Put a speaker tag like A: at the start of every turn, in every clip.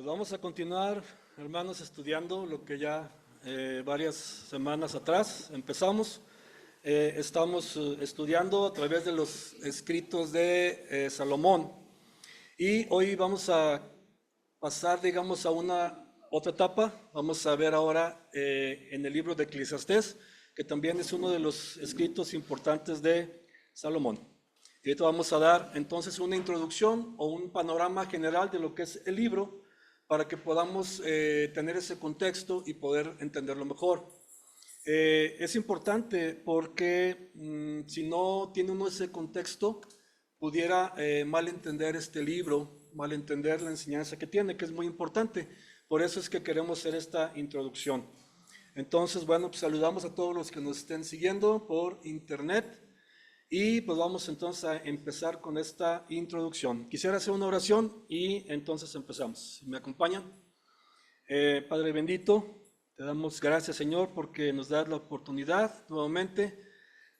A: Pues vamos a continuar, hermanos, estudiando lo que ya varias semanas atrás empezamos. Estamos estudiando a través de los escritos de Salomón y hoy vamos a pasar, digamos, a una otra etapa. Vamos a ver ahora en el libro de Eclesiastés, que también es uno de los escritos importantes de Salomón. Y ahorita vamos a dar entonces una introducción o un panorama general de lo que es el libro para que podamos tener ese contexto y poder entenderlo mejor. Es importante porque si no tiene uno ese contexto, pudiera mal entender este libro, mal entender la enseñanza que tiene, que es muy importante. Por eso es que queremos hacer esta introducción. Entonces, bueno, pues saludamos a todos los que nos estén siguiendo por internet. Y pues vamos entonces a empezar con esta introducción. Quisiera hacer una oración y entonces empezamos. Si me acompañan. Padre bendito, te damos gracias, Señor, porque nos das la oportunidad nuevamente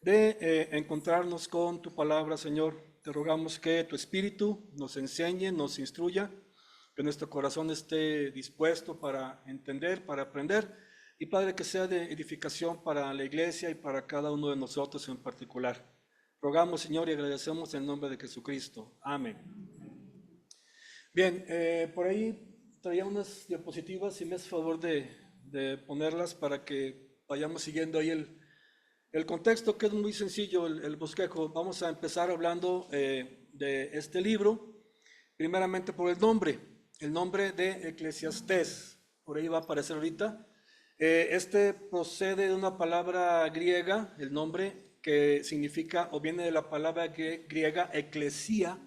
A: de encontrarnos con tu palabra, Señor. Te rogamos que tu Espíritu nos enseñe, nos instruya, que nuestro corazón esté dispuesto para entender, para aprender, y Padre, que sea de edificación para la iglesia y para cada uno de nosotros en particular. Rogamos, Señor, y agradecemos en nombre de Jesucristo. Amén. Bien, por ahí traía unas diapositivas, si me hace favor de ponerlas para que vayamos siguiendo ahí el contexto, que es muy sencillo, el bosquejo. Vamos a empezar hablando de este libro, primeramente por el nombre de Eclesiastés. Por ahí va a aparecer ahorita. Este procede de una palabra griega, el nombre, que significa o viene de la palabra griega eclesia,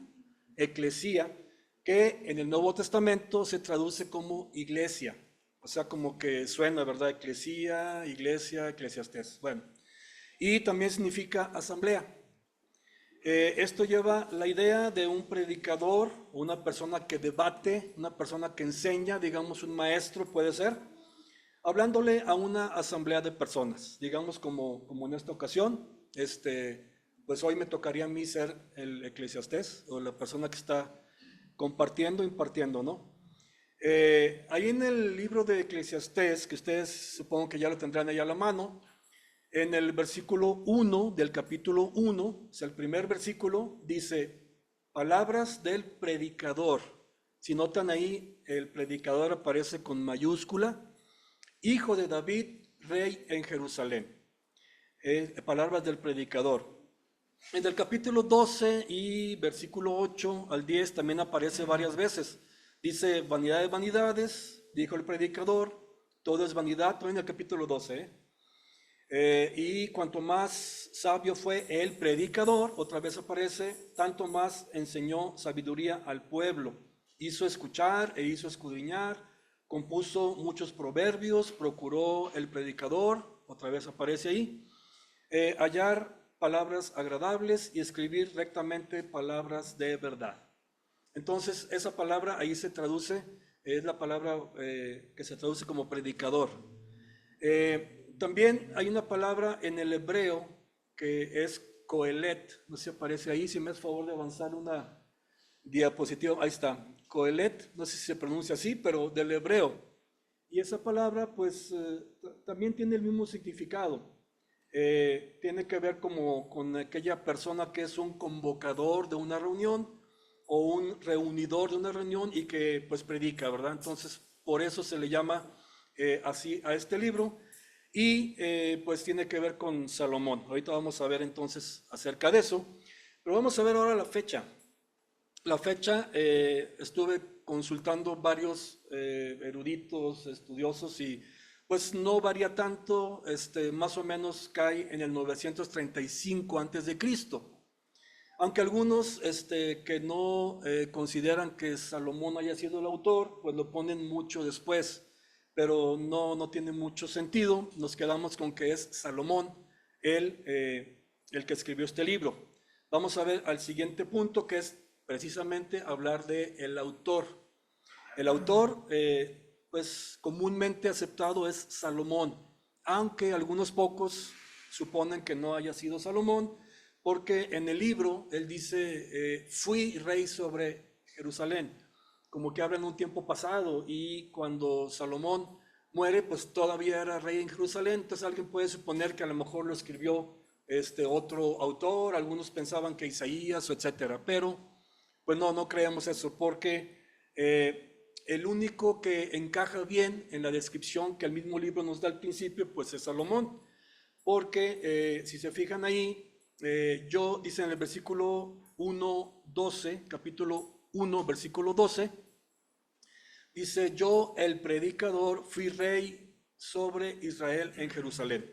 A: que en el Nuevo Testamento se traduce como iglesia, o sea, como que suena, ¿verdad? Eclesia, iglesia, eclesiastés. Bueno, y también significa asamblea. Esto lleva la idea de un predicador, una persona que debate, una persona que enseña, digamos un maestro puede ser, hablándole a una asamblea de personas, digamos como en esta ocasión. Pues hoy me tocaría a mí ser el eclesiastés o la persona que está compartiendo, impartiendo, ¿no? Ahí en el libro de Eclesiastés, que ustedes supongo que ya lo tendrán ahí a la mano, en el versículo 1 del capítulo 1, o sea, el primer versículo, dice, palabras del predicador. Si notan ahí, el predicador aparece con mayúscula, hijo de David, rey en Jerusalén. Palabras del predicador. En el capítulo 12 y versículo 8 al 10 también aparece varias veces. Dice, vanidad de vanidades, dijo el predicador, todo es vanidad, todo en el capítulo 12. Y cuanto más sabio fue el predicador, otra vez aparece, tanto más enseñó sabiduría al pueblo. Hizo escuchar e hizo escudriñar, compuso muchos proverbios, procuró el predicador, otra vez aparece ahí, hallar palabras agradables y escribir rectamente palabras de verdad. Entonces, esa palabra ahí se traduce, es la palabra que se traduce como predicador. También hay una palabra en el hebreo que es coelet, no sé si aparece ahí, si me es favor de avanzar una diapositiva, ahí está, coelet, no sé si se pronuncia así, pero del hebreo. Y esa palabra pues también tiene el mismo significado. Tiene que ver como con aquella persona que es un convocador de una reunión o un reunidor de una reunión y que pues predica, ¿verdad? Entonces por eso se le llama así a este libro y pues tiene que ver con Salomón. Ahorita vamos a ver entonces acerca de eso, pero vamos a ver ahora la fecha. La fecha, estuve consultando varios eruditos, estudiosos y pues no varía tanto, más o menos cae en el 935 antes de Cristo. Aunque algunos que no consideran que Salomón haya sido el autor, pues lo ponen mucho después, pero no tiene mucho sentido. Nos quedamos con que es Salomón el que escribió este libro. Vamos a ver al siguiente punto, que es precisamente hablar de el autor. El autor, pues comúnmente aceptado es Salomón, aunque algunos pocos suponen que no haya sido Salomón, porque en el libro él dice, fui rey sobre Jerusalén. como que habla en un tiempo pasado, y cuando Salomón muere, pues todavía era rey en Jerusalén. Entonces alguien puede suponer que a lo mejor lo escribió otro autor, algunos pensaban que Isaías, o etcétera, pero pues no, no creemos eso, porque el único que encaja bien en la descripción que el mismo libro nos da al principio, pues es Salomón, porque si se fijan ahí, dice en el versículo 1:12, capítulo 1, versículo 12, dice: yo, el predicador, fui rey sobre Israel en Jerusalén.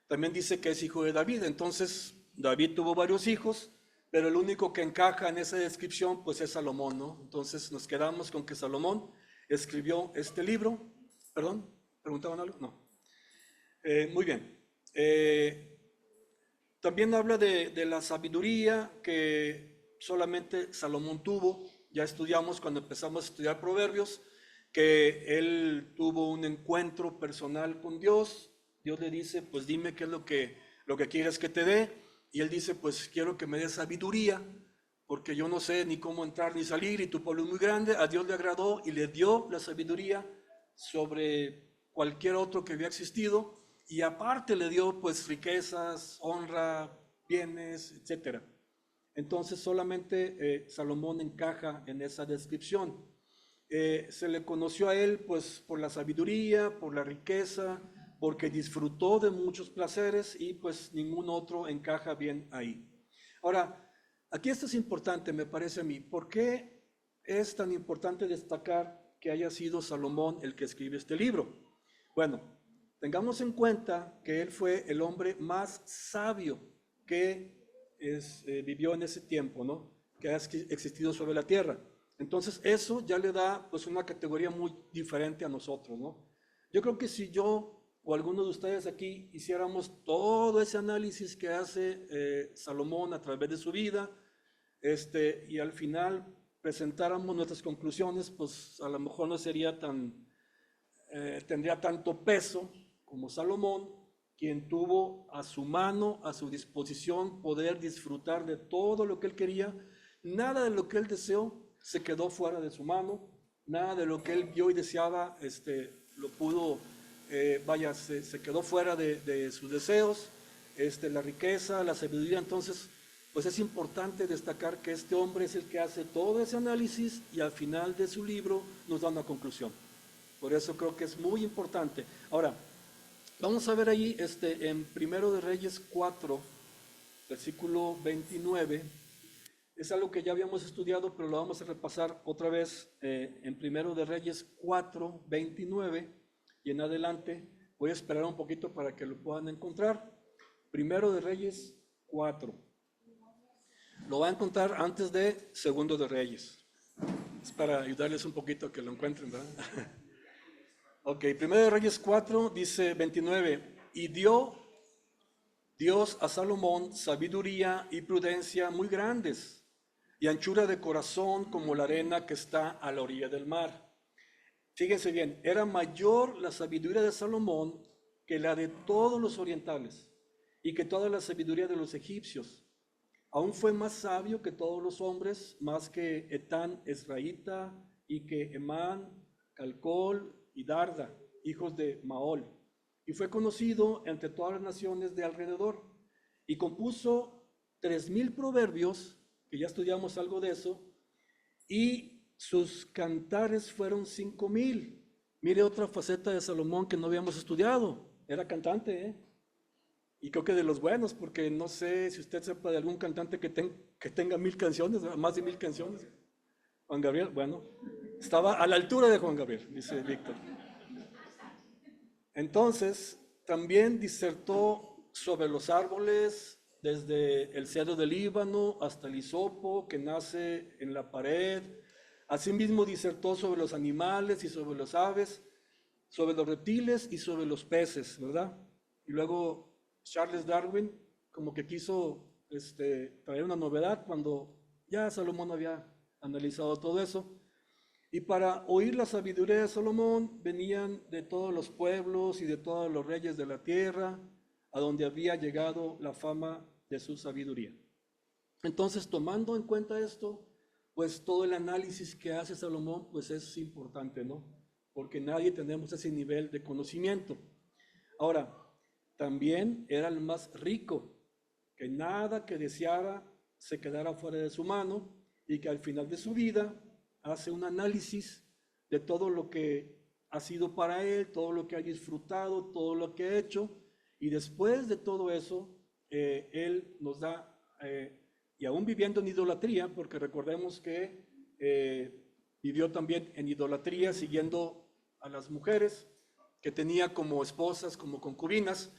A: También dice que es hijo de David. Entonces David tuvo varios hijos, pero el único que encaja en esa descripción pues es Salomón, ¿no? Entonces nos quedamos con que Salomón escribió este libro. ¿Perdón? ¿Preguntaban algo? No. Muy bien. También habla de la sabiduría que solamente Salomón tuvo. Ya estudiamos cuando empezamos a estudiar Proverbios que él tuvo un encuentro personal con Dios. Dios le dice: pues dime qué es lo que quieres que te dé. Y él dice: pues quiero que me des sabiduría, porque yo no sé ni cómo entrar ni salir, y tu pueblo es muy grande. A Dios le agradó y le dio la sabiduría sobre cualquier otro que había existido, y aparte le dio pues riquezas, honra, bienes, etcétera. Entonces solamente Salomón encaja en esa descripción. Se le conoció a él pues por la sabiduría, por la riqueza, porque disfrutó de muchos placeres, y pues ningún otro encaja bien ahí. Ahora, aquí esto es importante, me parece a mí. ¿Por qué es tan importante destacar que haya sido Salomón el que escribe este libro? Bueno, tengamos en cuenta que él fue el hombre más sabio que vivió en ese tiempo, ¿no? Que ha existido sobre la tierra. Entonces eso ya le da pues una categoría muy diferente a nosotros, ¿no? Yo creo que si yo o alguno de ustedes aquí hiciéramos todo ese análisis que hace Salomón a través de su vida, y al final presentáramos nuestras conclusiones, pues a lo mejor no sería tendría tanto peso como Salomón, quien tuvo a su mano, a su disposición, poder disfrutar de todo lo que él quería. Nada de lo que él deseó se quedó fuera de su mano, nada de lo que él vio y deseaba lo pudo, se quedó fuera de sus deseos, la riqueza, la sabiduría. Entonces, pues es importante destacar que este hombre es el que hace todo ese análisis, y al final de su libro nos da una conclusión. Por eso creo que es muy importante. Ahora, vamos a ver ahí en Primero de Reyes 4, versículo 29. Es algo que ya habíamos estudiado, pero lo vamos a repasar otra vez en Primero de Reyes 4, 29 y en adelante. Voy a esperar un poquito para que lo puedan encontrar. Primero de Reyes 4. Lo va a encontrar antes de Segundo de Reyes. Es para ayudarles un poquito a que lo encuentren, ¿verdad? Ok, Primero de Reyes 4 dice 29. Y dio Dios a Salomón sabiduría y prudencia muy grandes, y anchura de corazón como la arena que está a la orilla del mar. Fíjense bien, era mayor la sabiduría de Salomón que la de todos los orientales, y que toda la sabiduría de los egipcios. Aún fue más sabio que todos los hombres, más que Etán Esraíta, y que Emán, Calcol y Darda, hijos de Maol. Y fue conocido entre todas las naciones de alrededor. Y compuso 3000 proverbios, que ya estudiamos algo de eso, y sus cantares fueron 5000. Mire otra faceta de Salomón que no habíamos estudiado. Era cantante, ¿eh? Y creo que de los buenos, porque no sé si usted sepa de algún cantante que tenga 1000 canciones, más de 1000 canciones. Juan Gabriel, bueno, estaba a la altura de Juan Gabriel, dice Víctor. Entonces, también disertó sobre los árboles, desde el cedro del Líbano hasta el hisopo que nace en la pared. Asimismo disertó sobre los animales y sobre las aves, sobre los reptiles y sobre los peces, ¿verdad? Y luego Charles Darwin como que quiso traer una novedad cuando ya Salomón había analizado todo eso. Y para oír la sabiduría de Salomón venían de todos los pueblos y de todos los reyes de la tierra, a donde había llegado la fama de su sabiduría. Entonces, tomando en cuenta esto, pues todo el análisis que hace Salomón, pues es importante, ¿no? Porque nadie tenemos ese nivel de conocimiento. Ahora, también era el más rico, que nada que deseara se quedara fuera de su mano y que al final de su vida hace un análisis de todo lo que ha sido para él, todo lo que ha disfrutado, todo lo que ha hecho, y después de todo eso, él nos da, y aún viviendo en idolatría, porque recordemos que vivió también en idolatría, siguiendo a las mujeres que tenía como esposas, como concubinas,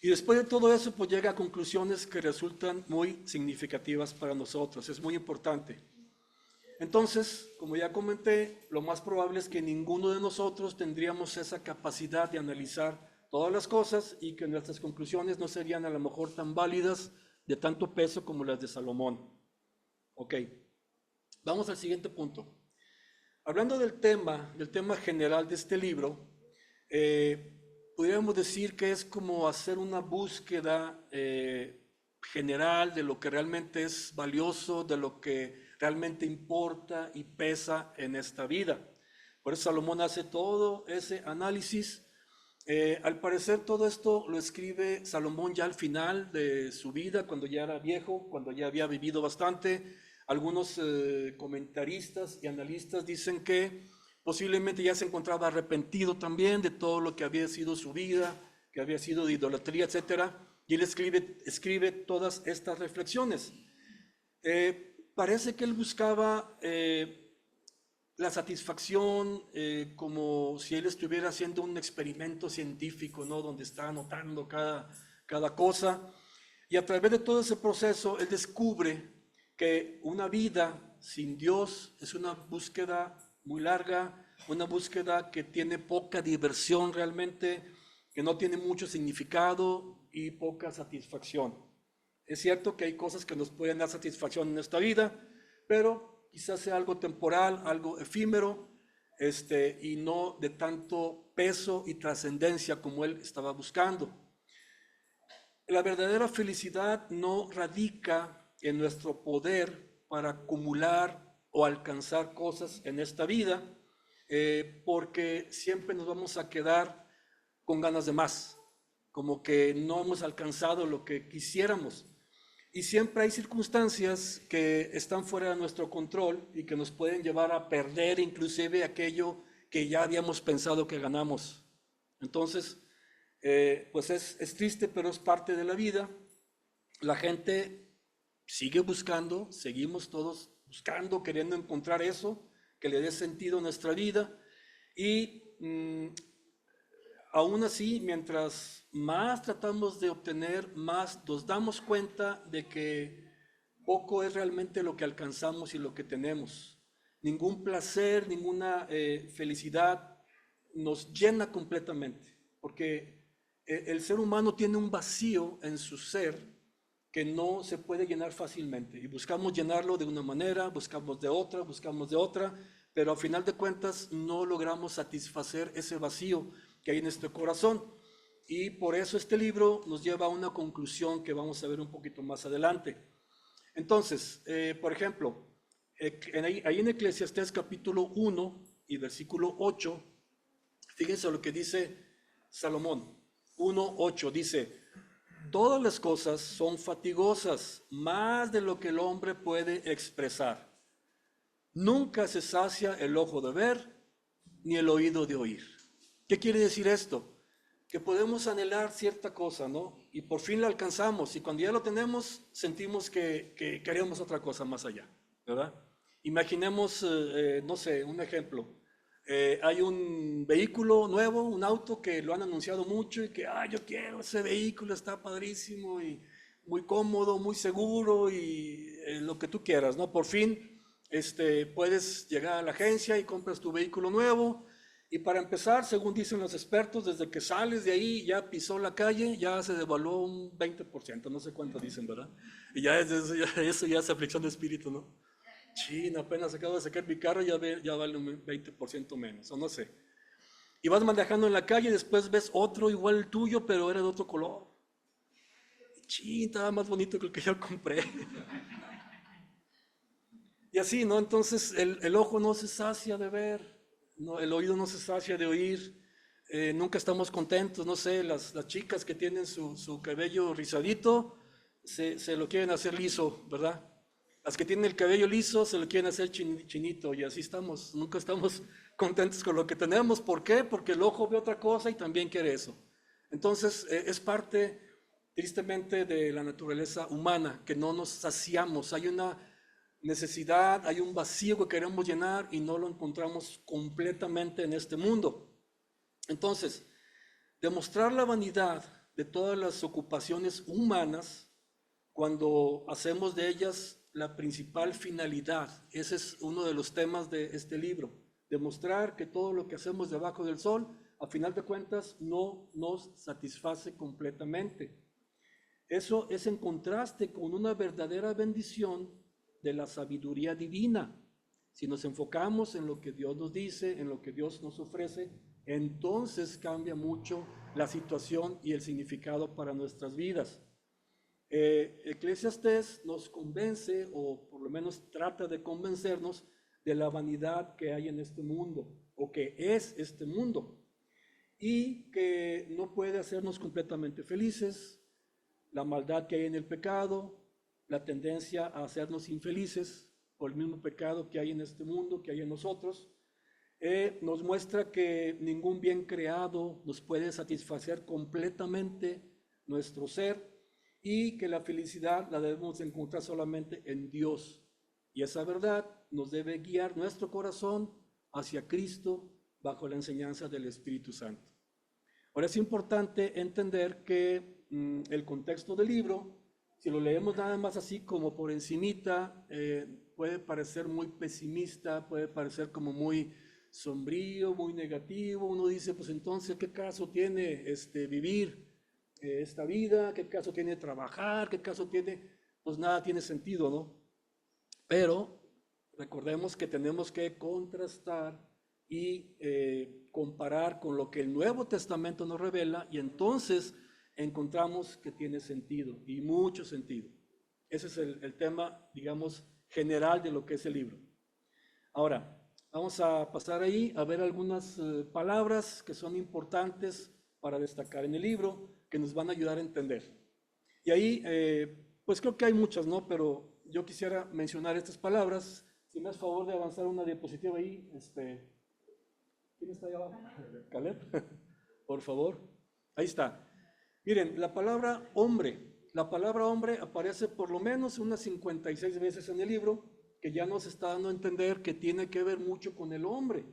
A: y después de todo eso, pues llega a conclusiones que resultan muy significativas para nosotros, es muy importante. Entonces, como ya comenté, lo más probable es que ninguno de nosotros tendríamos esa capacidad de analizar todas las cosas y que nuestras conclusiones no serían a lo mejor tan válidas, de tanto peso como las de Salomón. Ok, vamos al siguiente punto. Hablando del tema general de este libro, podríamos decir que es como hacer una búsqueda general de lo que realmente es valioso, de lo que realmente importa y pesa en esta vida. Por eso Salomón hace todo ese análisis. Al parecer todo esto lo escribe Salomón ya al final de su vida, cuando ya era viejo, cuando ya había vivido bastante. Algunos comentaristas y analistas dicen que posiblemente ya se encontraba arrepentido también de todo lo que había sido su vida, que había sido de idolatría, etc. Y él escribe todas estas reflexiones. Parece que él buscaba la satisfacción, como si él estuviera haciendo un experimento científico, ¿no? Donde está anotando cada cosa. Y a través de todo ese proceso, él descubre que una vida sin Dios es una búsqueda muy larga, una búsqueda que tiene poca diversión realmente, que no tiene mucho significado y poca satisfacción. Es cierto que hay cosas que nos pueden dar satisfacción en esta vida, pero quizás sea algo temporal, algo efímero, y no de tanto peso y trascendencia como él estaba buscando. La verdadera felicidad no radica en nuestro poder para acumular o alcanzar cosas en esta vida, porque siempre nos vamos a quedar con ganas de más, como que no hemos alcanzado lo que quisiéramos. Y siempre hay circunstancias que están fuera de nuestro control y que nos pueden llevar a perder inclusive aquello que ya habíamos pensado que ganamos. Entonces, pues es triste, pero es parte de la vida. La gente sigue buscando, seguimos todos buscando, queriendo encontrar eso que le dé sentido a nuestra vida. Y aún así, mientras más tratamos de obtener, más nos damos cuenta de que poco es realmente lo que alcanzamos y lo que tenemos. Ningún placer, ninguna felicidad nos llena completamente, porque el ser humano tiene un vacío en su ser que no se puede llenar fácilmente. Y buscamos llenarlo de una manera, buscamos de otra, pero al final de cuentas no logramos satisfacer ese vacío que hay en nuestro corazón. Y por eso este libro nos lleva a una conclusión que vamos a ver un poquito más adelante. Entonces, por ejemplo, ahí en Eclesiastés capítulo 1 y versículo 8, fíjense lo que dice Salomón. 1:8 dice: todas las cosas son fatigosas, más de lo que el hombre puede expresar. Nunca se sacia el ojo de ver, ni el oído de oír. ¿Qué quiere decir esto? Que podemos anhelar cierta cosa, ¿no? Y por fin la alcanzamos, y cuando ya lo tenemos, sentimos que queremos otra cosa más allá, ¿verdad? Imaginemos, no sé, un ejemplo. Hay un vehículo nuevo, un auto que lo han anunciado mucho y que, yo quiero ese vehículo, está padrísimo y muy cómodo, muy seguro y lo que tú quieras, ¿no? Por fin, puedes llegar a la agencia y compras tu vehículo nuevo. Y para empezar, según dicen los expertos, desde que sales de ahí, ya pisó la calle, ya se devaluó un 20%, no sé cuánto dicen, ¿verdad? Y ya eso ya es aflicción de espíritu, ¿no? China, apenas acabo de sacar mi carro, ya vale un 20% menos, o no sé. Y vas manejando en la calle y después ves otro igual el tuyo, pero era de otro color. China, estaba más bonito que el que yo compré. Y así, ¿no? Entonces el ojo no se sacia de ver, ¿no? El oído no se sacia de oír, nunca estamos contentos, no sé, las chicas que tienen su cabello rizadito se lo quieren hacer liso, ¿verdad? Las que tienen el cabello liso se lo quieren hacer chinito y así estamos, nunca estamos contentos con lo que tenemos. ¿Por qué? Porque el ojo ve otra cosa y también quiere eso. Entonces es parte, tristemente, de la naturaleza humana, que no nos saciamos. Hay una necesidad, hay un vacío que queremos llenar y no lo encontramos completamente en este mundo. Entonces, demostrar la vanidad de todas las ocupaciones humanas cuando hacemos de ellas la principal finalidad. Ese es uno de los temas de este libro. Demostrar que todo lo que hacemos debajo del sol, a final de cuentas, no nos satisface completamente. Eso es en contraste con una verdadera bendición de la sabiduría divina. Si nos enfocamos en lo que Dios nos dice, en lo que Dios nos ofrece, entonces cambia mucho la situación y el significado para nuestras vidas. Eclesiastés nos convence, o por lo menos trata de convencernos, de la vanidad que hay en este mundo, o que es este mundo, y que no puede hacernos completamente felices, la maldad que hay en el pecado, la tendencia a hacernos infelices por el mismo pecado que hay en este mundo, que hay en nosotros. Nos muestra que ningún bien creado nos puede satisfacer completamente nuestro ser, y que la felicidad la debemos encontrar solamente en Dios. Y esa verdad nos debe guiar nuestro corazón hacia Cristo bajo la enseñanza del Espíritu Santo. Ahora es importante entender que el contexto del libro, si lo leemos nada más así como por encimita, puede parecer muy pesimista, puede parecer como muy sombrío, muy negativo. Uno dice, pues entonces, ¿qué caso tiene vivir esta vida? ¿Qué caso tiene trabajar? ¿Qué caso tiene? Pues nada tiene sentido, ¿no? Pero recordemos que tenemos que contrastar y comparar con lo que el Nuevo Testamento nos revela, y entonces encontramos que tiene sentido, y mucho sentido. Ese es el tema, digamos, general de lo que es el libro. Ahora, vamos a pasar ahí a ver algunas palabras que son importantes para destacar en el libro, que nos van a ayudar a entender. Y ahí, pues creo que hay muchas, ¿no? Pero yo quisiera mencionar estas palabras. Si me haces favor de avanzar una diapositiva ahí, ¿quién está ahí abajo? Caleb, por favor. Ahí está. Miren, la palabra hombre aparece por lo menos unas 56 veces en el libro, que ya nos está dando a entender que tiene que ver mucho con el hombre.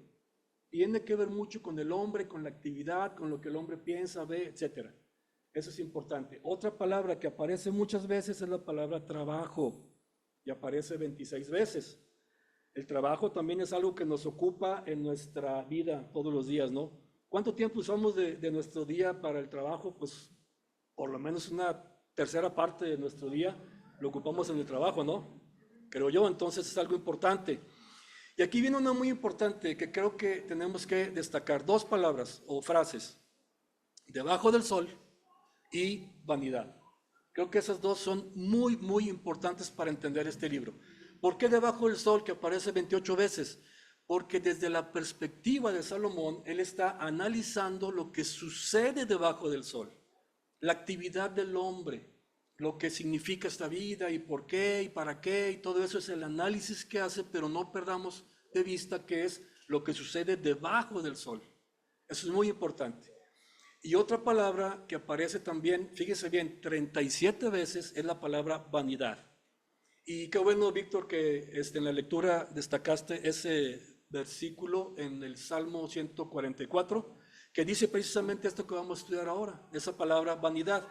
A: Tiene que ver mucho con el hombre, con la actividad, con lo que el hombre piensa, ve, etcétera. Eso es importante. Otra palabra que aparece muchas veces es la palabra trabajo, y aparece 26 veces. El trabajo también es algo que nos ocupa en nuestra vida todos los días, ¿no? ¿Cuánto tiempo usamos de nuestro día para el trabajo? Pues por lo menos una tercera parte de nuestro día lo ocupamos en el trabajo, ¿no? Creo yo, entonces es algo importante. Y aquí viene una muy importante que creo que tenemos que destacar: dos palabras o frases: debajo del sol y vanidad. Creo que esas dos son muy, muy importantes para entender este libro. ¿Por qué debajo del sol, que aparece 28 veces? Porque desde la perspectiva de Salomón, él está analizando lo que sucede debajo del sol, la actividad del hombre, lo que significa esta vida y por qué y para qué, y todo eso es el análisis que hace, pero no perdamos de vista qué es lo que sucede debajo del sol. Eso es muy importante. Y otra palabra que aparece también, fíjese bien, 37 veces, es la palabra vanidad. Y qué bueno, Víctor, que en la lectura destacaste ese versículo en el Salmo 144, que dice precisamente esto que vamos a estudiar ahora, esa palabra vanidad.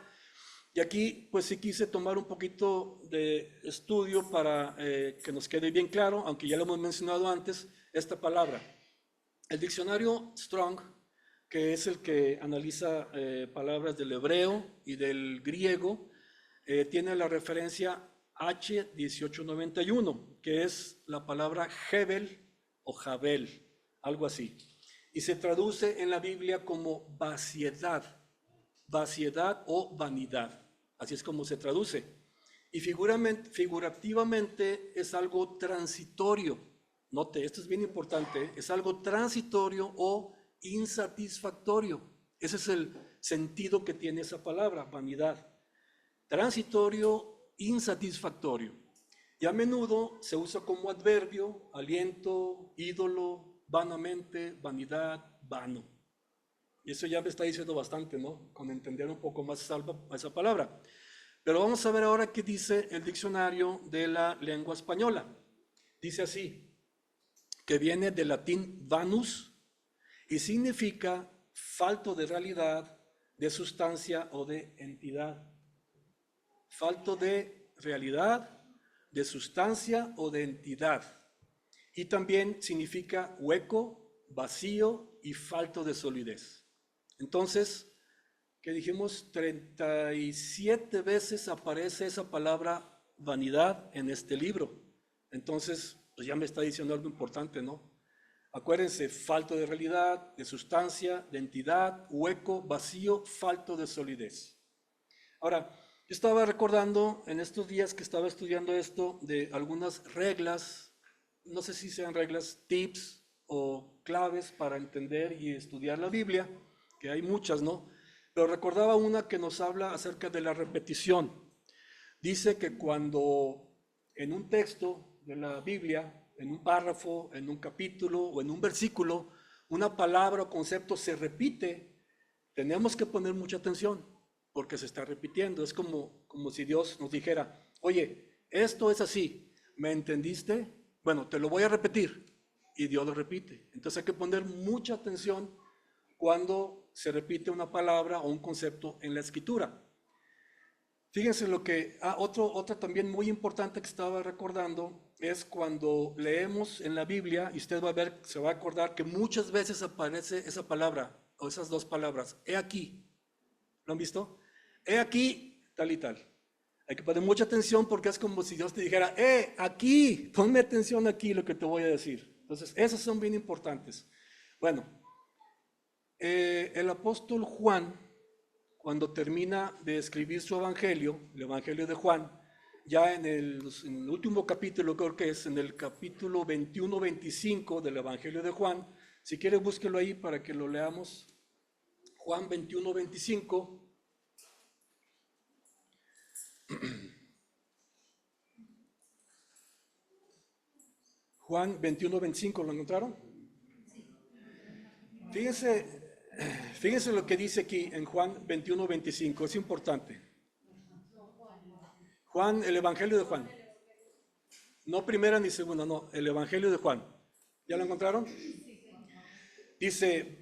A: Y aquí, pues sí quise tomar un poquito de estudio para que nos quede bien claro, aunque ya lo hemos mencionado antes, esta palabra. El diccionario Strong, que es el que analiza palabras del hebreo y del griego, tiene la referencia H1891, que es la palabra Hebel o Jabel, algo así. Y se traduce en la Biblia como vaciedad o vanidad. Así es como se traduce. y figurativamente es algo transitorio. Note, esto es bien importante, es algo transitorio o insatisfactorio. Ese es el sentido que tiene esa palabra, vanidad. Transitorio, insatisfactorio. Y a menudo se usa como adverbio, aliento, ídolo, vanamente, vanidad, vano. Y eso ya me está diciendo bastante, ¿no? Con entender un poco más esa palabra. Pero vamos a ver ahora qué dice el diccionario de la lengua española. Dice así, que viene del latín vanus y significa falto de realidad, de sustancia o de entidad. Falto de realidad, de sustancia o de entidad. Y también significa hueco, vacío y falto de solidez. Entonces, que dijimos, 37 veces aparece esa palabra vanidad en este libro. Entonces, pues ya me está diciendo algo importante, ¿no? Acuérdense, falto de realidad, de sustancia, de entidad, hueco, vacío, falto de solidez. Ahora, yo estaba recordando en estos días que estaba estudiando esto de algunas reglas, no sé si sean reglas, tips o claves para entender y estudiar la Biblia, que hay muchas, ¿no? Pero recordaba una que nos habla acerca de la repetición. Dice que cuando en un texto de la Biblia, en un párrafo, en un capítulo o en un versículo, una palabra o concepto se repite, tenemos que poner mucha atención porque se está repitiendo. Es como si Dios nos dijera, oye, esto es así, ¿me entendiste? Bueno, te lo voy a repetir. Y Dios lo repite. Entonces hay que poner mucha atención cuando se repite una palabra o un concepto en la escritura. Fíjense lo que, otra también muy importante que estaba recordando es cuando leemos en la Biblia, y usted va a ver, se va a acordar que muchas veces aparece esa palabra, o esas dos palabras, he aquí. ¿Lo han visto? He aquí, tal y tal. Hay que poner mucha atención porque es como si Dios te dijera, aquí, ponme atención aquí lo que te voy a decir. Entonces, esas son bien importantes. Bueno, el apóstol Juan, cuando termina de escribir su evangelio, el evangelio de Juan, ya en el último capítulo, creo que es en el capítulo 21-25 del evangelio de Juan, si quiere búsquelo ahí para que lo leamos. Juan 21-25. Juan 21-25, ¿lo encontraron? Fíjense lo que dice aquí en Juan 21-25, es importante. Juan, el Evangelio de Juan. No primera ni segunda, no, el Evangelio de Juan. ¿Ya lo encontraron? Dice,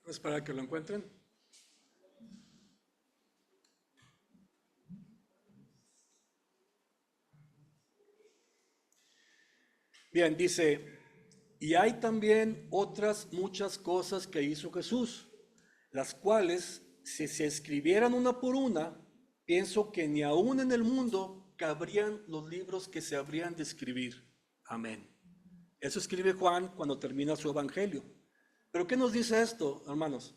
A: es para que lo encuentren. Bien, dice, y hay también otras muchas cosas que hizo Jesús, las cuales, si se escribieran una por una, pienso que ni aún en el mundo cabrían los libros que se habrían de escribir. Amén. Eso escribe Juan cuando termina su evangelio. ¿Pero qué nos dice esto, hermanos?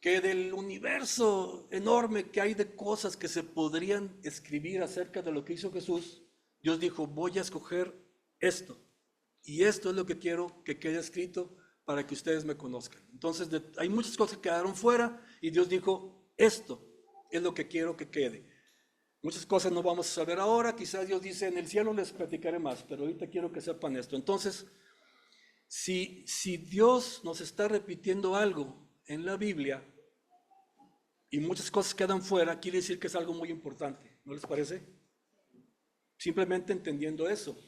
A: Que del universo enorme que hay de cosas que se podrían escribir acerca de lo que hizo Jesús, Dios dijo, voy a escoger esto. Y esto es lo que quiero que quede escrito para que ustedes me conozcan. Entonces, hay muchas cosas que quedaron fuera y Dios dijo, esto es lo que quiero que quede. Muchas cosas no vamos a saber ahora, quizás Dios dice, en el cielo les platicaré más, pero ahorita quiero que sepan esto. Entonces, si Dios nos está repitiendo algo en la Biblia y muchas cosas quedan fuera, quiere decir que es algo muy importante, ¿no les parece? Simplemente entendiendo eso.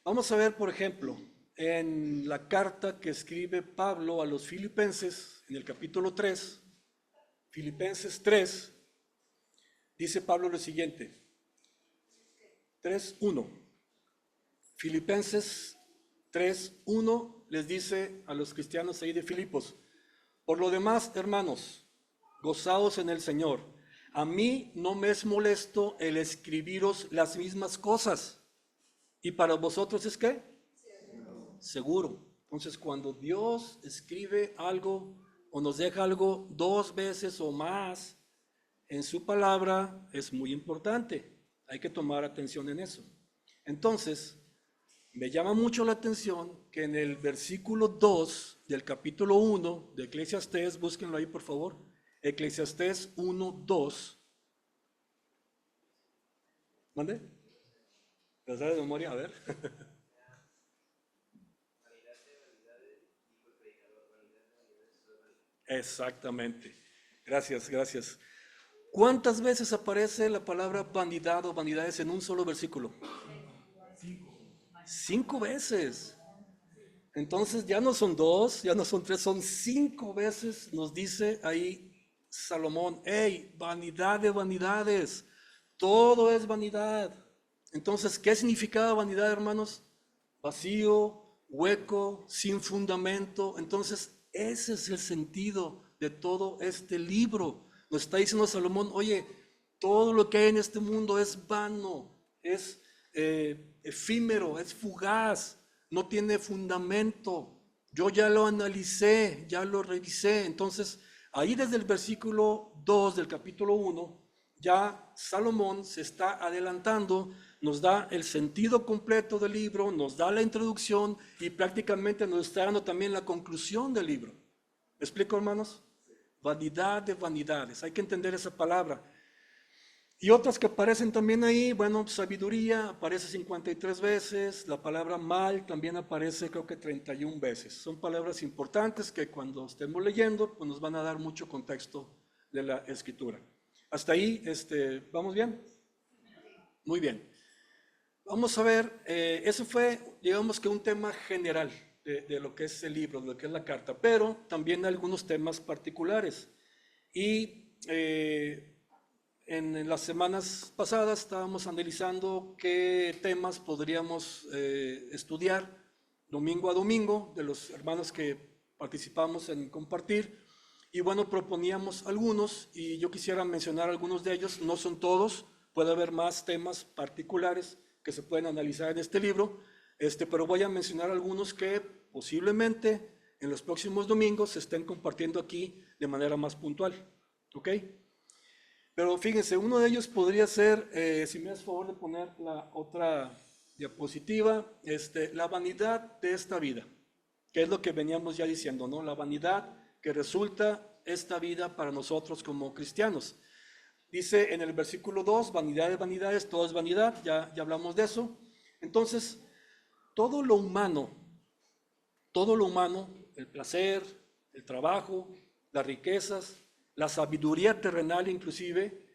A: Vamos a ver, por ejemplo, en la carta que escribe Pablo a los Filipenses, en el capítulo 3, Filipenses 3, dice Pablo lo siguiente, 3:1. Filipenses 3:1 les dice a los cristianos ahí de Filipos, por lo demás, hermanos, gozaos en el Señor. A mí no me es molesto el escribiros las mismas cosas. ¿Y para vosotros es qué? Seguro. Entonces, cuando Dios escribe algo o nos deja algo dos veces o más en su palabra es muy importante. Hay que tomar atención en eso. Entonces, me llama mucho la atención que en el versículo 2 del capítulo 1 de Eclesiastés, búsquenlo ahí por favor, Eclesiastés 1:2. ¿Mande? ¿Lo sabe de memoria? A ver. Exactamente. Gracias, gracias. ¿Cuántas veces aparece la palabra vanidad o vanidades en un solo versículo? 5 veces. Entonces ya no son dos, ya no son tres, son 5 veces nos dice ahí Salomón, hey, vanidad de vanidades, todo es vanidad. Entonces, ¿qué significaba vanidad, hermanos? Vacío, hueco, sin fundamento. Entonces, ese es el sentido de todo este libro. Nos está diciendo Salomón, oye, todo lo que hay en este mundo es vano, es efímero, es fugaz, no tiene fundamento. Yo ya lo analicé, ya lo revisé. Entonces, ahí desde el versículo 2 del capítulo 1, ya Salomón se está adelantando, nos da el sentido completo del libro, nos da la introducción y prácticamente nos está dando también la conclusión del libro. ¿Me explico, hermanos? Vanidad de vanidades, hay que entender esa palabra. Y otras que aparecen también ahí, bueno, sabiduría aparece 53 veces, la palabra mal también aparece creo que 31 veces. Son palabras importantes que cuando estemos leyendo, pues nos van a dar mucho contexto de la escritura. Hasta ahí, ¿vamos bien? Muy bien. Vamos a ver, eso fue, digamos que un tema general de lo que es el libro, de lo que es la carta, pero también algunos temas particulares. Y en las semanas pasadas estábamos analizando qué temas podríamos estudiar domingo a domingo de los hermanos que participamos en compartir. Y bueno, proponíamos algunos y yo quisiera mencionar algunos de ellos, no son todos, puede haber más temas particulares que se pueden analizar en este libro, pero voy a mencionar algunos que posiblemente en los próximos domingos se estén compartiendo aquí de manera más puntual, ¿ok? Pero fíjense, uno de ellos podría ser, si me das favor de poner la otra diapositiva, la vanidad de esta vida, que es lo que veníamos ya diciendo, ¿no? La vanidad que resulta esta vida para nosotros como cristianos. Dice en el versículo 2, vanidad de vanidades, todo es vanidad, ya hablamos de eso. Entonces, todo lo humano, el placer, el trabajo, las riquezas, la sabiduría terrenal inclusive,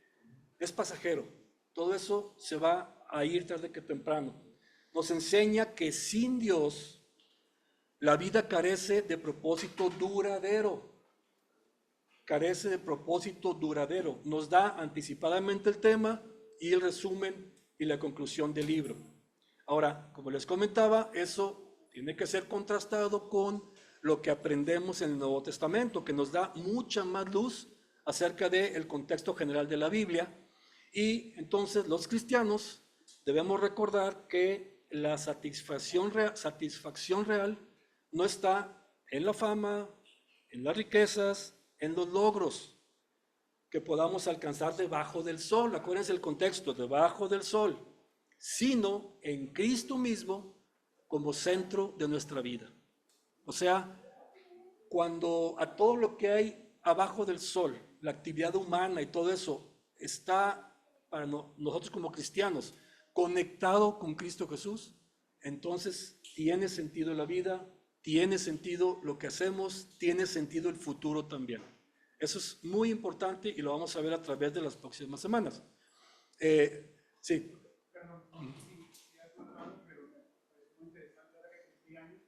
A: es pasajero. Todo eso se va a ir tarde que temprano. Nos enseña que sin Dios, la vida carece de propósito duradero. Carece de propósito duradero. Nos da anticipadamente el tema y el resumen y la conclusión del libro. Ahora, como les comentaba, eso tiene que ser contrastado con lo que aprendemos en el Nuevo Testamento, que nos da mucha más luz acerca del contexto general de la Biblia. Y entonces los cristianos debemos recordar que la satisfacción real no está en la fama, en las riquezas, en los logros que podamos alcanzar debajo del sol. Acuérdense el contexto, debajo del sol, sino en Cristo mismo como centro de nuestra vida. O sea, cuando a todo lo que hay abajo del sol, la actividad humana y todo eso está para nosotros como cristianos conectado con Cristo Jesús, entonces tiene sentido la vida, tiene sentido lo que hacemos, tiene sentido el futuro también. Eso es muy importante y lo vamos a ver a través de las próximas semanas. Sí.
B: Perdón, si has contado, pero es muy interesante ahora que cumplí años.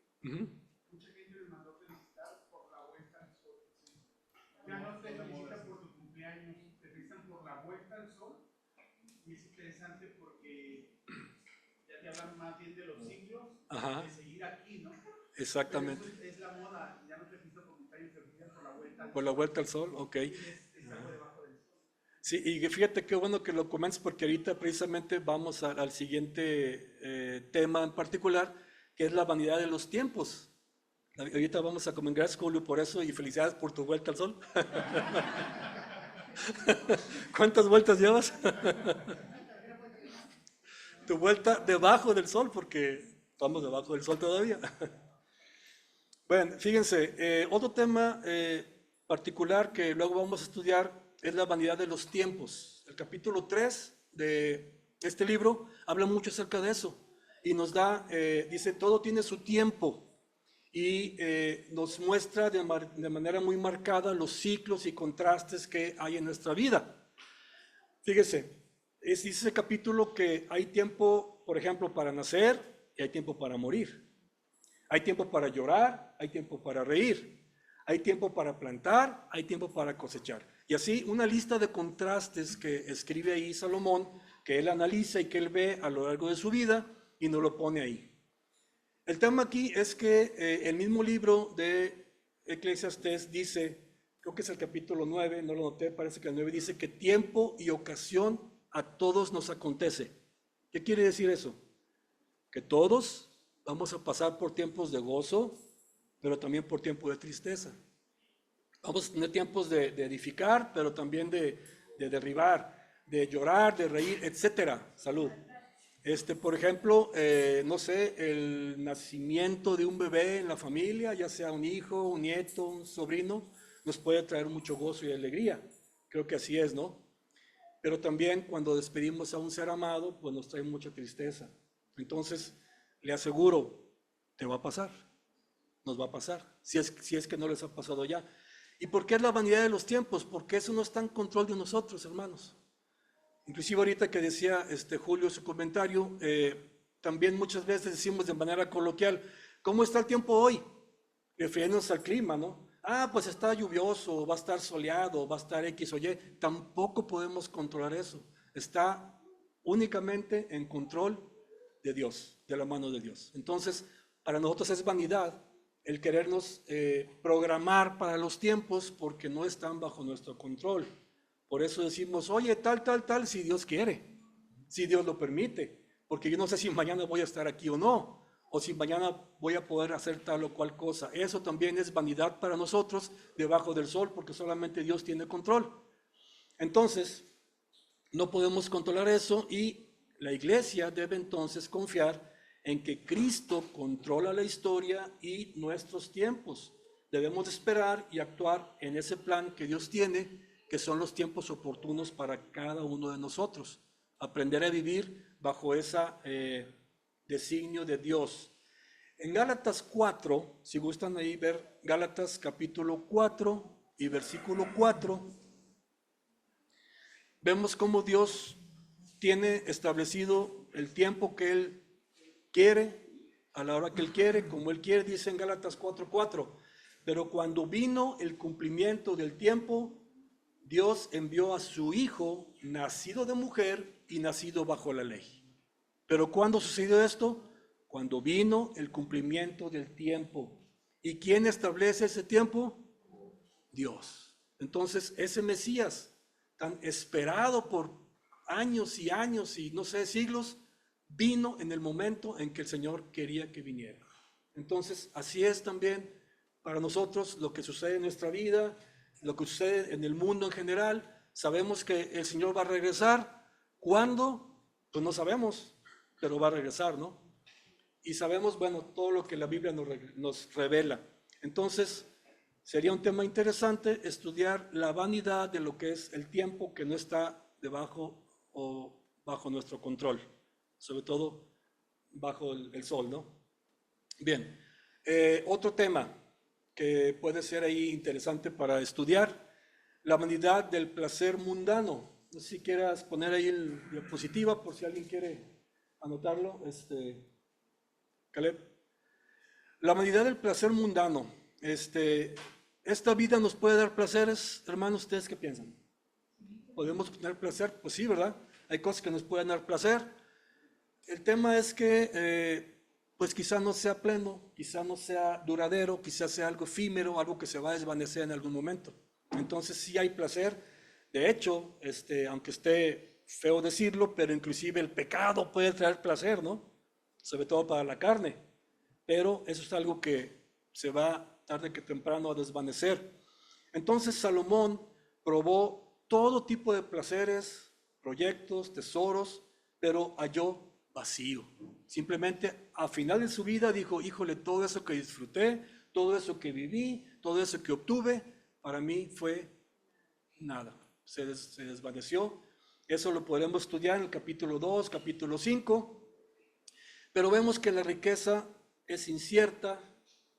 B: Mucha gente me mandó felicitar por la vuelta al sol. Ya no te felicitan por tu cumpleaños, te felicitan por la vuelta al sol. Y es interesante porque ya te hablan más bien de los siglos, de seguir aquí, ¿no?
A: Exactamente.
B: Pero eso es la moda, ya no te felicitan por cumpleaños, te felicitan por la vuelta al sol.
A: Por la vuelta al sol, ok.
B: Es algo debajo del sol.
A: Sí, y fíjate qué bueno que lo comentes porque ahorita precisamente vamos al siguiente tema en particular, que es la vanidad de los tiempos. Ahorita vamos a comer, gracias Julio por eso y felicidades por tu vuelta al sol. ¿Cuántas vueltas llevas? Tu vuelta debajo del sol, porque estamos debajo del sol todavía. Bueno, fíjense, otro tema particular que luego vamos a estudiar es la vanidad de los tiempos. El capítulo 3 de este libro habla mucho acerca de eso y nos da, dice, todo tiene su tiempo y nos muestra de manera muy marcada los ciclos y contrastes que hay en nuestra vida. Fíjese, dice ese capítulo que hay tiempo, por ejemplo, para nacer y hay tiempo para morir. Hay tiempo para llorar, hay tiempo para reír, hay tiempo para plantar, hay tiempo para cosechar. Y así una lista de contrastes que escribe ahí Salomón, que él analiza y que él ve a lo largo de su vida y nos lo pone ahí. El tema aquí es que el mismo libro de Eclesiastés dice, creo que es el capítulo 9, no lo noté, parece que el 9 dice que tiempo y ocasión a todos nos acontece. ¿Qué quiere decir eso? Que todos vamos a pasar por tiempos de gozo, pero también por tiempos de tristeza. Vamos a tener tiempos de edificar, pero también de derribar, de llorar, de reír, etcétera. Salud. Por ejemplo, no sé, el nacimiento de un bebé en la familia, ya sea un hijo, un nieto, un sobrino, nos puede traer mucho gozo y alegría. Creo que así es, ¿no? Pero también cuando despedimos a un ser amado, pues nos trae mucha tristeza. Entonces, le aseguro, te va a pasar, nos va a pasar, si es que no les ha pasado ya. ¿Y por qué es la vanidad de los tiempos? Porque eso no está en control de nosotros, hermanos. Inclusive ahorita que decía Julio su comentario, también muchas veces decimos de manera coloquial, ¿cómo está el tiempo hoy? Refiriéndonos al clima, ¿no? Ah, pues está lluvioso, va a estar soleado, va a estar X o Y. Tampoco podemos controlar eso. Está únicamente en control de Dios, de la mano de Dios. Entonces, para nosotros es vanidad el querernos programar para los tiempos porque no están bajo nuestro control. Por eso decimos, oye, tal, si Dios quiere, si Dios lo permite, porque yo no sé si mañana voy a estar aquí o no, o si mañana voy a poder hacer tal o cual cosa. Eso también es vanidad para nosotros debajo del sol, porque solamente Dios tiene control. Entonces, no podemos controlar eso y la iglesia debe entonces confiar en que Cristo controla la historia y nuestros tiempos. Debemos esperar y actuar en ese plan que Dios tiene, que son los tiempos oportunos para cada uno de nosotros. Aprender a vivir bajo ese designio de Dios. En Gálatas 4, si gustan ahí ver Gálatas capítulo 4 y versículo 4, vemos cómo Dios tiene establecido el tiempo que Él quiere, a la hora que Él quiere, como Él quiere, dice en Gálatas 4:4. Pero cuando vino el cumplimiento del tiempo, Dios envió a su Hijo, nacido de mujer y nacido bajo la ley. ¿Pero cuándo sucedió esto? Cuando vino el cumplimiento del tiempo. ¿Y quién establece ese tiempo? Dios. Entonces, ese Mesías, tan esperado por años y años y no sé, siglos, vino en el momento en que el Señor quería que viniera. Entonces, así es también para nosotros lo que sucede en nuestra vida, lo que sucede en el mundo en general. Sabemos que el Señor va a regresar. ¿Cuándo? Pues no sabemos, pero va a regresar, ¿no? Y sabemos, bueno, todo lo que la Biblia nos revela. Entonces, sería un tema interesante estudiar la vanidad de lo que es el tiempo que no está debajo o bajo nuestro control, sobre todo bajo el sol, ¿no? Bien, otro tema que puede ser ahí interesante para estudiar, la vanidad del placer mundano. No sé si quieras poner ahí el diapositiva por si alguien quiere anotarlo, Caleb. La vanidad del placer mundano. ¿Esta vida nos puede dar placeres, hermanos? ¿Ustedes qué piensan? ¿Podemos tener placer? Pues sí, ¿verdad? Hay cosas que nos pueden dar placer. El tema es que, pues quizá no sea pleno, quizá no sea duradero, quizá sea algo efímero, algo que se va a desvanecer en algún momento. Entonces sí hay placer. De hecho, aunque esté feo decirlo, pero inclusive el pecado puede traer placer, ¿no? Sobre todo para la carne. Pero eso es algo que se va tarde que temprano a desvanecer. Entonces Salomón probó todo tipo de placeres, proyectos, tesoros, pero halló vacío. Simplemente a final de su vida dijo, híjole, todo eso que disfruté, todo eso que viví, todo eso que obtuve, para mí fue nada. Se desvaneció. Eso lo podremos estudiar en el capítulo 2, capítulo 5. Pero vemos que la riqueza es incierta,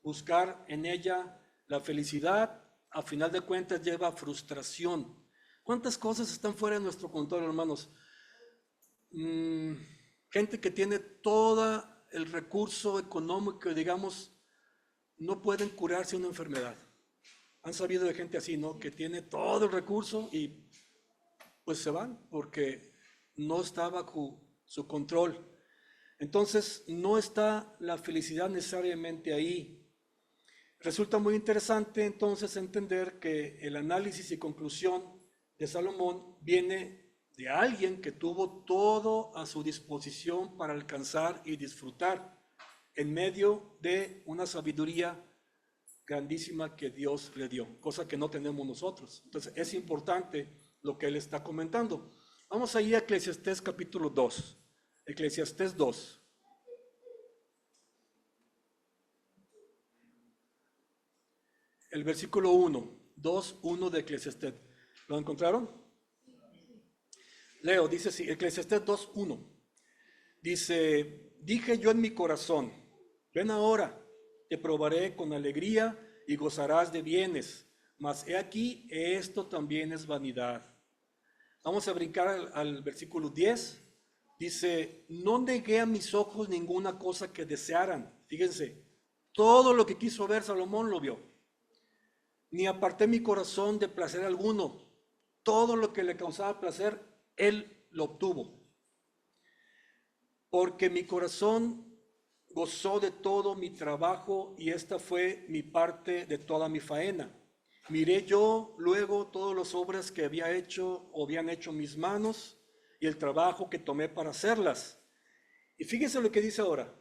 A: buscar en ella la felicidad, a final de cuentas lleva a frustración. ¿Cuántas cosas están fuera de nuestro control, hermanos? Gente que tiene todo el recurso económico, digamos, no pueden curarse una enfermedad. Han sabido de gente así, ¿no? Que tiene todo el recurso y pues se van porque no está bajo su control. Entonces, no está la felicidad necesariamente ahí. Resulta muy interesante entonces entender que el análisis y conclusión de Salomón viene de alguien que tuvo todo a su disposición para alcanzar y disfrutar en medio de una sabiduría grandísima que Dios le dio, cosa que no tenemos nosotros. Entonces es importante lo que él está comentando. Vamos a ir a Eclesiastés capítulo 2. Eclesiastés 2. El versículo 1, 2:1 de Eclesiastés. ¿Lo encontraron? Leo, dice así, Eclesiastés 2:1. Dice, dije yo en mi corazón, ven ahora, te probaré con alegría y gozarás de bienes, mas he aquí, esto también es vanidad. Vamos a brincar al versículo 10. Dice, no negué a mis ojos ninguna cosa que desearan. Fíjense, todo lo que quiso ver Salomón lo vio. Ni aparté mi corazón de placer alguno. Todo lo que le causaba placer, él lo obtuvo. Porque mi corazón gozó de todo mi trabajo y esta fue mi parte de toda mi faena. Miré yo luego todas las obras que había hecho o habían hecho mis manos y el trabajo que tomé para hacerlas. Y fíjense lo que dice ahora.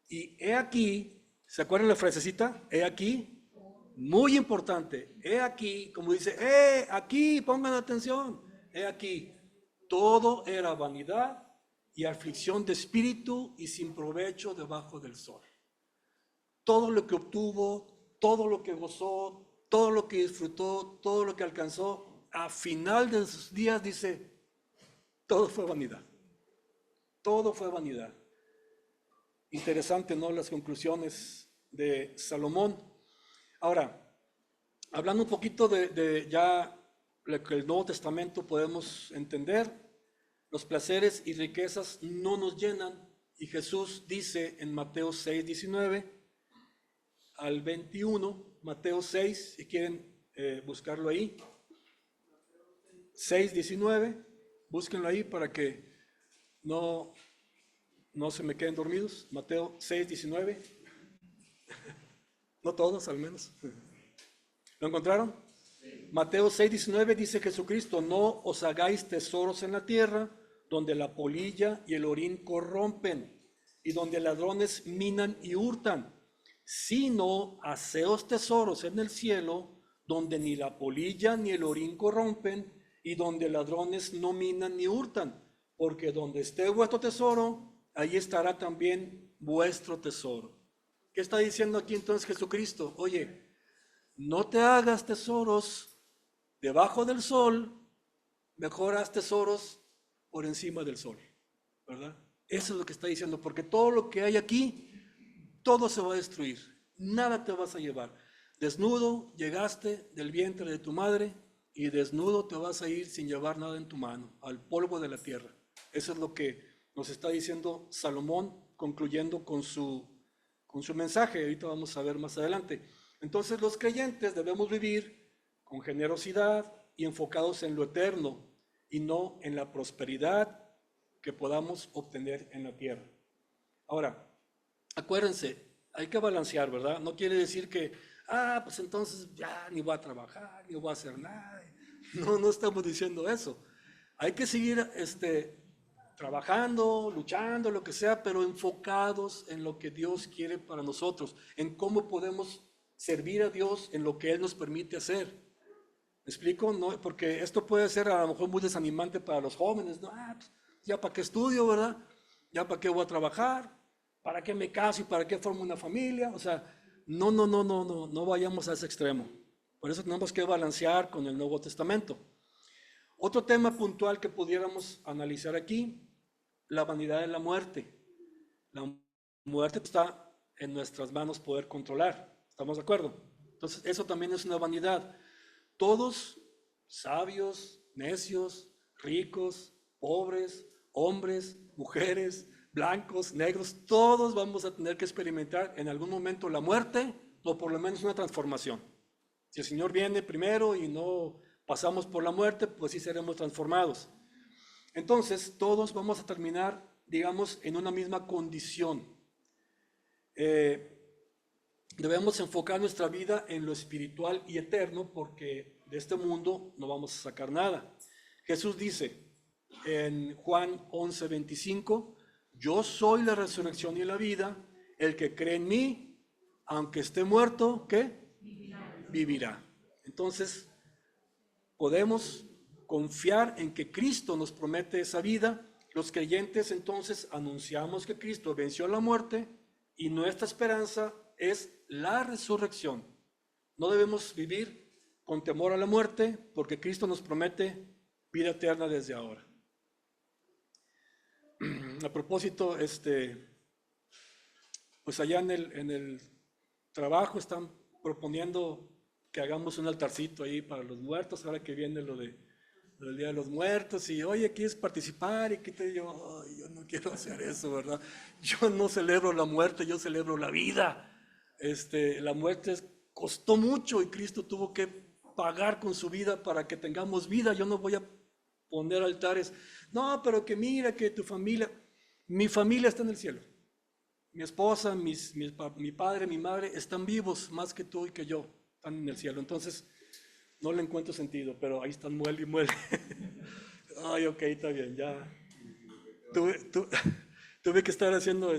A: Y he aquí, ¿se acuerdan la frasecita? He aquí, muy importante. He aquí, como dice, aquí, pongan atención. He aquí, todo era vanidad y aflicción de espíritu y sin provecho debajo del sol. Todo lo que obtuvo, todo lo que gozó, todo lo que disfrutó, todo lo que alcanzó, a final de sus días dice, todo fue vanidad. Todo fue vanidad. Interesante, ¿no? Las conclusiones de Salomón. Ahora, hablando un poquito de ya lo que el Nuevo Testamento podemos entender, los placeres y riquezas no nos llenan y Jesús dice en Mateo 6:19 al 21, Mateo 6, si quieren buscarlo ahí, 6:19, búsquenlo ahí para que no se me queden dormidos. Mateo 6:19, no todos al menos. ¿Lo encontraron? Sí. Mateo 6:19 dice Jesucristo, no os hagáis tesoros en la tierra, donde la polilla y el orín corrompen, y donde ladrones minan y hurtan, sino haceos tesoros en el cielo, donde ni la polilla ni el orín corrompen, y donde ladrones no minan ni hurtan, porque donde esté vuestro tesoro, ahí estará también vuestro tesoro. ¿Qué está diciendo aquí entonces Jesucristo? Oye, no te hagas tesoros debajo del sol, mejor haz tesoros por encima del sol, ¿verdad? Eso es lo que está diciendo, porque todo lo que hay aquí, todo se va a destruir, nada te vas a llevar. Desnudo llegaste del vientre de tu madre y desnudo te vas a ir sin llevar nada en tu mano, al polvo de la tierra. Eso es lo que nos está diciendo Salomón, concluyendo con su mensaje. Ahorita vamos a ver más adelante. Entonces los creyentes debemos vivir con generosidad y enfocados en lo eterno y no en la prosperidad que podamos obtener en la tierra. Ahora, acuérdense, hay que balancear, ¿verdad? No quiere decir que, pues entonces ya ni voy a trabajar, ni voy a hacer nada. No estamos diciendo eso. Hay que seguir trabajando, luchando, lo que sea, pero enfocados en lo que Dios quiere para nosotros, en cómo podemos servir a Dios en lo que Él nos permite hacer. ¿Me explico? No, porque esto puede ser a lo mejor muy desanimante para los jóvenes, ¿no? Pues, ya para qué estudio, ¿verdad? Ya para qué voy a trabajar, para qué me caso y para qué formo una familia. O sea, no vayamos a ese extremo. Por eso tenemos que balancear con el Nuevo Testamento. Otro tema puntual que pudiéramos analizar aquí, la vanidad de la muerte. La muerte está en nuestras manos poder controlar. ¿Estamos de acuerdo? Entonces, eso también es una vanidad. Todos, sabios, necios, ricos, pobres, hombres, mujeres, blancos, negros, todos vamos a tener que experimentar en algún momento la muerte o por lo menos una transformación. Si el Señor viene primero y no pasamos por la muerte, pues sí seremos transformados. Entonces, todos vamos a terminar, digamos, en una misma condición. Debemos enfocar nuestra vida en lo espiritual y eterno porque de este mundo no vamos a sacar nada. Jesús dice en Juan 11:25, yo soy la resurrección y la vida, el que cree en mí, aunque esté muerto, ¿qué? Vivirá. Entonces, podemos confiar en que Cristo nos promete esa vida. Los creyentes entonces anunciamos que Cristo venció la muerte y nuestra esperanza es la resurrección. No debemos vivir con temor a la muerte porque Cristo nos promete vida eterna desde ahora. A propósito, pues allá en el trabajo están proponiendo que hagamos un altarcito ahí para los muertos, ahora que viene lo del Día de los Muertos, y oye, ¿quieres participar? Y qué yo, ay, yo no quiero hacer eso, ¿verdad? Yo no celebro la muerte, yo celebro la vida. La muerte costó mucho y Cristo tuvo que pagar con su vida para que tengamos vida. Yo no voy a poner altares. No, pero que mira que tu familia, mi familia está en el cielo. Mi esposa, mi padre, mi madre están vivos más que tú y que yo, están en el cielo. Entonces, no le encuentro sentido, pero ahí están, muele y muele. Ay, ok, está bien, ya. Tuve que estar haciendo,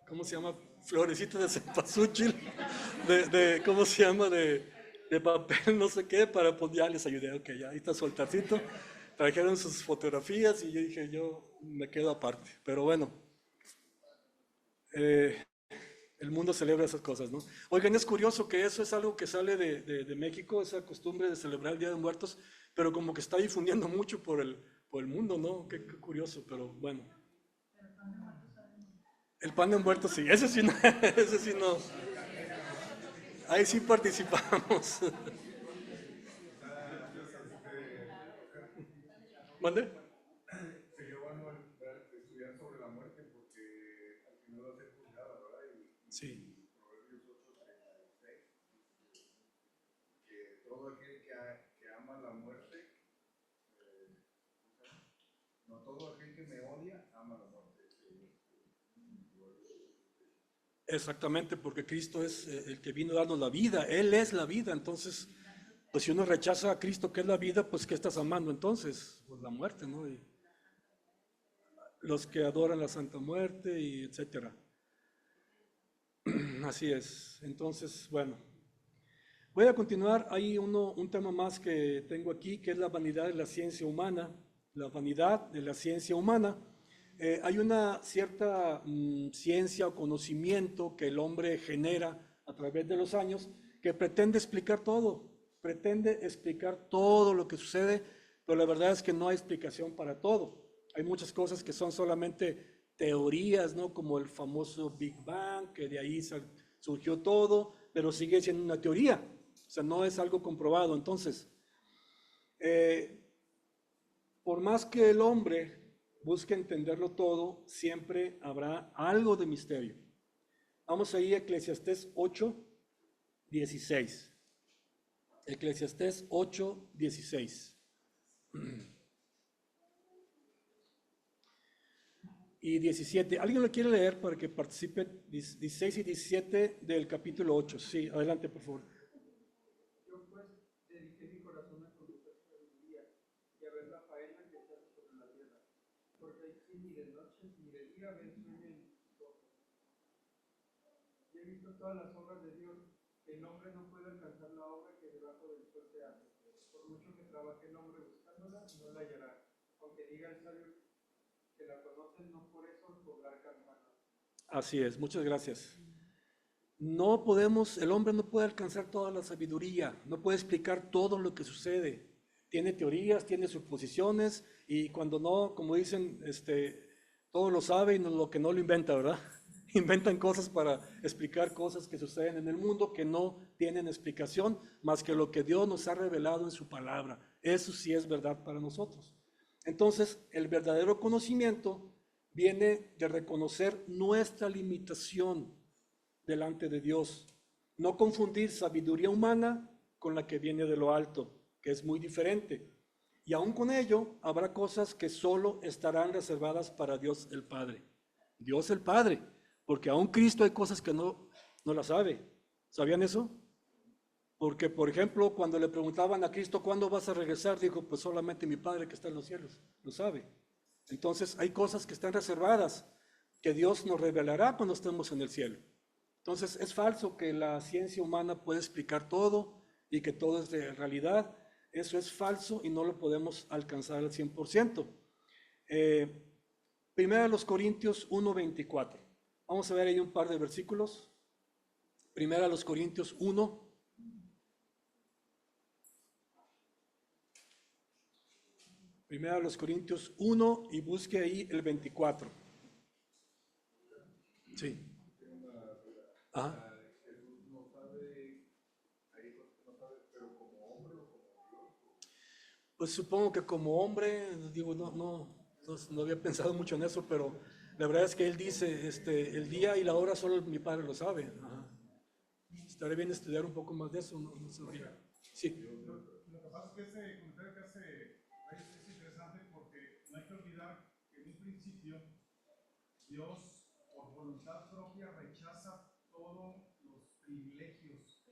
A: ¿cómo se llama? Florecitas de cempasúchil, ¿cómo se llama? De papel, no sé qué, para pues ya les ayudé, ok, ya ahí está su altarcito. Trajeron sus fotografías y yo dije, yo me quedo aparte. Pero bueno, el mundo celebra esas cosas, ¿no? Oigan, es curioso que eso es algo que sale de México, esa costumbre de celebrar el Día de Muertos, pero como que está difundiendo mucho por el mundo, ¿no? Qué curioso, pero bueno. El pan de muertos sí, ese sí no, ese sí no. Ahí sí participamos. ¿Mande?
C: Sería bueno estudiar sobre la muerte porque al final va a ser juzgada, ¿verdad? Y
A: Sí.
C: Proverbios 8:36, que todo aquel que ama la muerte, no todo aquel que me odia ama la muerte.
A: Exactamente, porque Cristo es el que vino a darnos la vida, Él es la vida, entonces, pues si uno rechaza a Cristo que es la vida, pues ¿qué estás amando entonces? Pues la muerte, ¿no? Y los que adoran la Santa Muerte y etcétera. Así es, entonces, bueno. Voy a continuar, hay un tema más que tengo aquí, que es la vanidad de la ciencia humana, la vanidad de la ciencia humana. Hay una cierta ciencia o conocimiento que el hombre genera a través de los años que pretende explicar todo lo que sucede, pero la verdad es que no hay explicación para todo. Hay muchas cosas que son solamente teorías, ¿no? Como el famoso Big Bang, que de ahí surgió todo, pero sigue siendo una teoría. O sea, no es algo comprobado. Entonces, eh, por más que el hombre busque entenderlo todo, siempre habrá algo de misterio. Vamos ahí a Eclesiastés 8:16. Eclesiastés 8:16. Y 17. ¿Alguien lo quiere leer para que participe? 16 y 17 del capítulo 8. Sí, adelante, por favor.
B: Yo pues dediqué mi corazón a conocer sabiduría y a ver la faena que se hace sobre la tierra, porque hay quien ni de noche ni de día ve sueño en sus ojos. Y he visto todas las obras de Dios, que el hombre no puede alcanzar la obra que debajo del sol se hace. por mucho que trabaje el hombre buscándola, no la hallará. Aunque diga el sabio que la conocen, no por eso podrá alcanzarla.
A: Así es, muchas gracias. No podemos, el hombre no puede alcanzar toda la sabiduría, no puede explicar todo lo que sucede. Tiene teorías, tiene suposiciones y cuando no, como dicen, todo lo sabe y lo que no lo inventa, ¿verdad? Inventan cosas para explicar cosas que suceden en el mundo que no tienen explicación más que lo que Dios nos ha revelado en su palabra. Eso sí es verdad para nosotros. Entonces, el verdadero conocimiento viene de reconocer nuestra limitación delante de Dios. No confundir sabiduría humana con la que viene de lo alto, que es muy diferente. Y aún con ello, habrá cosas que solo estarán reservadas para Dios el Padre. Dios el Padre, porque aún Cristo hay cosas que no las sabe. ¿Sabían eso? Porque, por ejemplo, cuando le preguntaban a Cristo, ¿cuándo vas a regresar? Dijo, pues solamente mi Padre que está en los cielos, lo sabe. Entonces, hay cosas que están reservadas, que Dios nos revelará cuando estemos en el cielo. Entonces, es falso que la ciencia humana puede explicar todo y que todo es de realidad. Eso es falso y no lo podemos alcanzar al 100%. Primera de los Corintios 1:24. Vamos a ver ahí un par de versículos. Primera de los Corintios 1. Primera de los Corintios 1 y busque ahí el 24. Sí. Ajá.
C: Jesús no sabe, hay cosas que no sabe, pero como hombre o como Dios.
A: Pues supongo que como hombre, digo, no había pensado mucho en eso, pero la verdad es que él dice, el día y la hora solo mi Padre lo sabe. Ajá. Estaría bien estudiar un poco más de eso, no sabría. Sí.
B: Lo que pasa es que ese comentario que hace es interesante porque no hay que olvidar que en un principio Dios, por voluntad propia, rechaza todos los privilegios.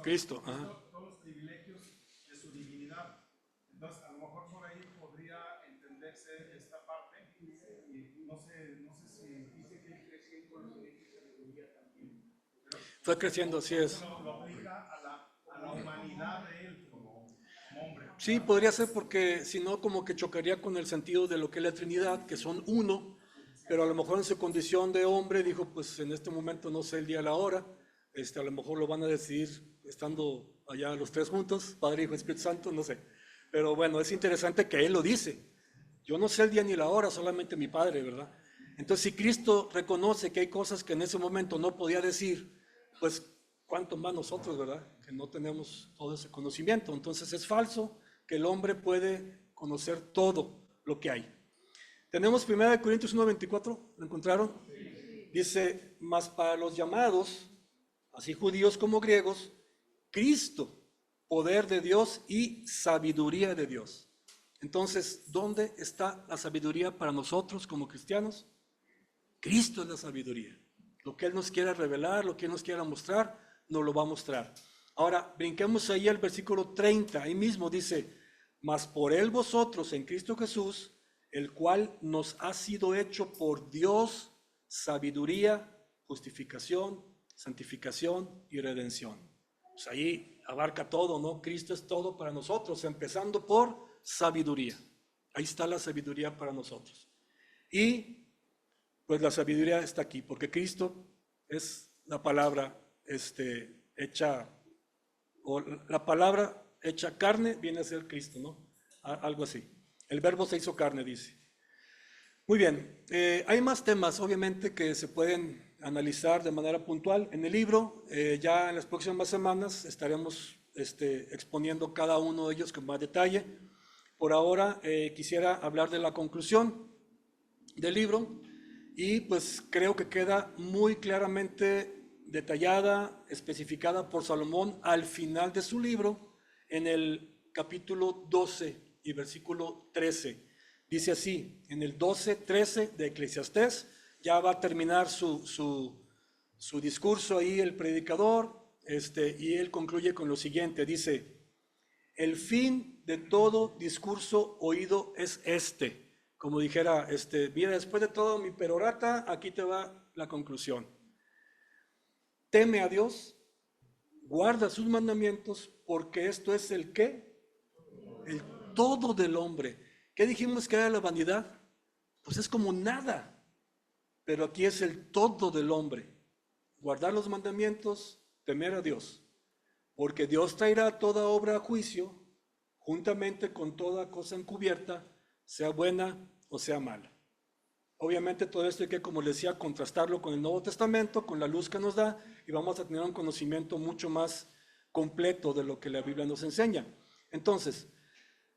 A: Cristo, ajá.
B: Todos los privilegios de su divinidad. Entonces, a lo mejor por ahí podría entenderse esta parte. Y no sé si dice que él creció en conocimiento y sabiduría también.
A: Fue creciendo, así es.
B: Lo aplica a la humanidad de él como hombre.
A: Sí, podría ser porque si no como que chocaría con el sentido de lo que es la Trinidad, que son uno, pero a lo mejor en su condición de hombre dijo, pues en este momento no sé el día y la hora, a lo mejor lo van a decidir estando allá los tres juntos, Padre, Hijo y Espíritu Santo, no sé. Pero bueno, es interesante que Él lo dice. Yo no sé el día ni la hora, solamente mi Padre, ¿verdad? Entonces, si Cristo reconoce que hay cosas que en ese momento no podía decir, pues, ¿cuánto más nosotros, verdad? Que no tenemos todo ese conocimiento. Entonces, es falso que el hombre puede conocer todo lo que hay. Tenemos 1 Corintios 1:24, ¿lo encontraron? Sí. Dice, mas para los llamados, así judíos como griegos, Cristo, poder de Dios y sabiduría de Dios. Entonces, ¿dónde está la sabiduría para nosotros como cristianos? Cristo es la sabiduría. Lo que Él nos quiera revelar, lo que Él nos quiera mostrar, nos lo va a mostrar. Ahora, brinquemos ahí al versículo 30, ahí mismo dice, mas por Él vosotros en Cristo Jesús, el cual nos ha sido hecho por Dios sabiduría, justificación, santificación y redención. Pues ahí abarca todo, ¿no? Cristo es todo para nosotros, empezando por sabiduría. Ahí está la sabiduría para nosotros. Y pues la sabiduría está aquí, porque Cristo es la palabra hecha, o la palabra hecha carne viene a ser Cristo, ¿no? Algo así. El verbo se hizo carne, dice. Muy bien, hay más temas, obviamente, que se pueden analizar de manera puntual en el libro. Ya en las próximas semanas estaremos exponiendo cada uno de ellos con más detalle. Por ahora quisiera hablar de la conclusión del libro y pues creo que queda muy claramente detallada, especificada por Salomón al final de su libro en el capítulo 12 y versículo 13. Dice así, en el 12:13 de Eclesiastés, ya va a terminar su discurso ahí el predicador, y él concluye con lo siguiente, dice, el fin de todo discurso oído es como dijera, mira, después de todo mi perorata, aquí te va la conclusión. Teme a Dios, guarda sus mandamientos, porque esto es el ¿qué? El todo del hombre. ¿Qué dijimos que era la vanidad? Pues es como nada. Pero aquí es el todo del hombre. Guardar los mandamientos, temer a Dios. Porque Dios traerá toda obra a juicio, juntamente con toda cosa encubierta, sea buena o sea mala. Obviamente todo esto hay que, como les decía, contrastarlo con el Nuevo Testamento, con la luz que nos da, y vamos a tener un conocimiento mucho más completo de lo que la Biblia nos enseña. Entonces,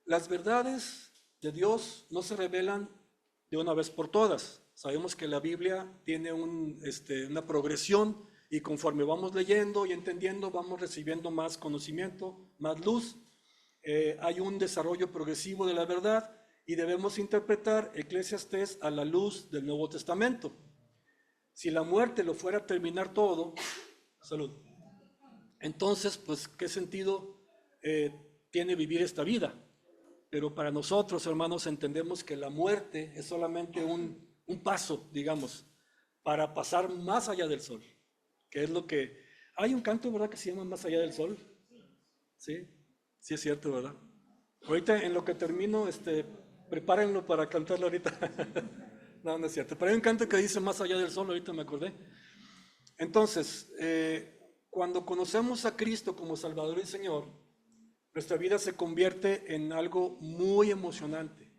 A: las verdades de Dios no se revelan de una vez por todas. Sabemos que la Biblia tiene una progresión, y conforme vamos leyendo y entendiendo, vamos recibiendo más conocimiento, más luz. Hay un desarrollo progresivo de la verdad y debemos interpretar Eclesiastés a la luz del Nuevo Testamento. Si la muerte lo fuera a terminar todo, salud, entonces, pues, ¿qué sentido tiene vivir esta vida? Pero para nosotros, hermanos, entendemos que la muerte es solamente un paso, digamos, para pasar más allá del sol, que es lo que... Hay un canto, ¿verdad?, que se llama Más allá del sol. Sí, sí es cierto, ¿verdad? Ahorita en lo que termino, prepárenlo para cantarlo ahorita. No, no es cierto. Pero hay un canto que dice Más allá del sol, ahorita me acordé. Entonces, cuando conocemos a Cristo como Salvador y Señor, nuestra vida se convierte en algo muy emocionante,